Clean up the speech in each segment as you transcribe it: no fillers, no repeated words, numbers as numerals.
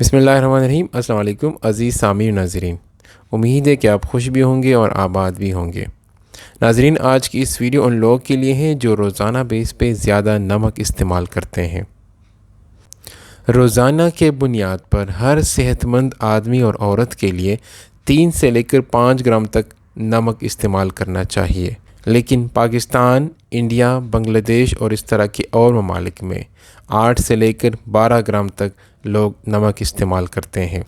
بسم اللہ الرحمن الرحیم۔ السلام علیکم عزیز سامعین ناظرین، امید ہے کہ آپ خوش بھی ہوں گے اور آباد بھی ہوں گے۔ ناظرین، آج کی اس ویڈیو ان لوگوں کے لیے ہے جو روزانہ بیس پہ زیادہ نمک استعمال کرتے ہیں۔ روزانہ کے بنیاد پر ہر صحت مند آدمی اور عورت کے لیے 3 سے لے کر 5 گرام تک نمک استعمال کرنا چاہیے، لیکن پاکستان، انڈیا، بنگلہ دیش اور اس طرح کے اور ممالک میں 8 سے لے کر 12 گرام تک لوگ نمک استعمال کرتے ہیں۔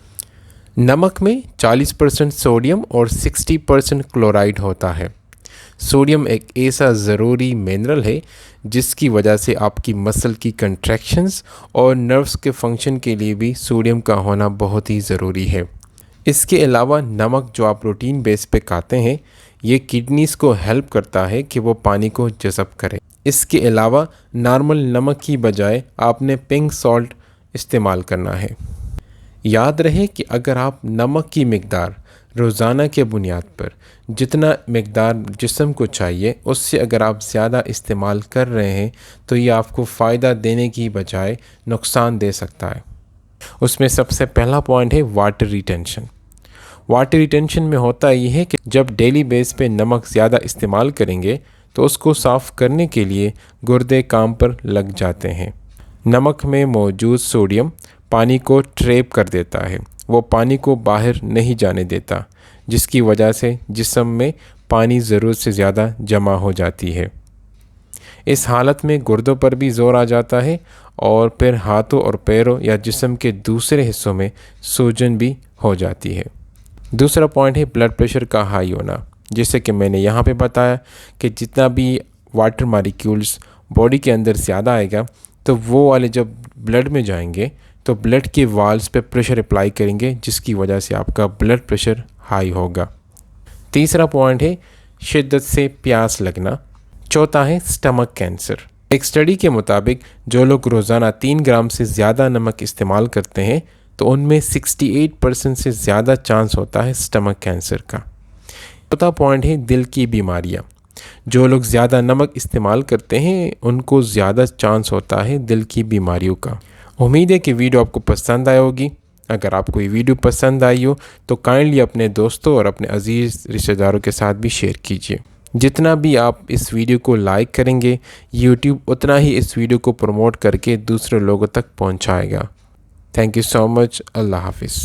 نمک میں 40% سوڈیم اور 60% کلورائڈ ہوتا ہے۔ سوڈیم ایک ایسا ضروری منرل ہے جس کی وجہ سے آپ کی مسل کی کنٹریکشنز اور نروس کے فنکشن کے لیے بھی سوڈیم کا ہونا بہت ہی ضروری ہے۔ اس کے علاوہ نمک جو آپ روٹین بیس پہ کھاتے ہیں، یہ کڈنیز کو ہیلپ کرتا ہے کہ وہ پانی کو جذب کرے۔ اس کے علاوہ نارمل نمک کی بجائے آپ نے پنک سالٹ استعمال کرنا ہے۔ یاد رہے کہ اگر آپ نمک کی مقدار روزانہ کے بنیاد پر جتنا مقدار جسم کو چاہیے اس سے اگر آپ زیادہ استعمال کر رہے ہیں تو یہ آپ کو فائدہ دینے کی بجائے نقصان دے سکتا ہے۔ اس میں سب سے پہلا پوائنٹ ہے واٹر ریٹینشن۔ واٹر ریٹینشن میں ہوتا یہ ہے کہ جب ڈیلی بیس پہ نمک زیادہ استعمال کریں گے تو اس کو صاف کرنے کے لیے گردے کام پر لگ جاتے ہیں۔ نمک میں موجود سوڈیم پانی کو ٹریپ کر دیتا ہے، وہ پانی کو باہر نہیں جانے دیتا، جس کی وجہ سے جسم میں پانی ضرورت سے زیادہ جمع ہو جاتی ہے۔ اس حالت میں گردوں پر بھی زور آ جاتا ہے اور پھر ہاتھوں اور پیروں یا جسم کے دوسرے حصوں میں سوجن بھی ہو جاتی ہے۔ دوسرا پوائنٹ ہے بلڈ پریشر کا ہائی ہونا۔ جیسے کہ میں نے یہاں پہ بتایا کہ جتنا بھی واٹر مالیکیولز باڈی کے اندر زیادہ آئے گا تو وہ والے جب بلڈ میں جائیں گے تو بلڈ کے والز پہ پریشر اپلائی کریں گے، جس کی وجہ سے آپ کا بلڈ پریشر ہائی ہوگا۔ تیسرا پوائنٹ ہے شدت سے پیاس لگنا۔ چوتھا ہے سٹمک کینسر۔ ایک اسٹڈی کے مطابق جو لوگ روزانہ 3 گرام سے زیادہ نمک استعمال کرتے ہیں تو ان میں 68% سے زیادہ چانس ہوتا ہے سٹمک کینسر کا۔ چوتھا پوائنٹ ہے دل کی بیماریاں۔ جو لوگ زیادہ نمک استعمال کرتے ہیں ان کو زیادہ چانس ہوتا ہے دل کی بیماریوں کا۔ امید ہے کہ ویڈیو آپ کو پسند آئی ہوگی۔ اگر آپ کو یہ ویڈیو پسند آئی ہو تو کائنڈلی اپنے دوستوں اور اپنے عزیز رشتہ داروں کے ساتھ بھی شیئر کیجیے۔ جتنا بھی آپ اس ویڈیو کو لائک کریں گے، یوٹیوب اتنا ہی اس ویڈیو کو پروموٹ کر کے دوسرے لوگوں تک پہنچائے گا۔ تھینک یو سو مچ۔ اللہ حافظ۔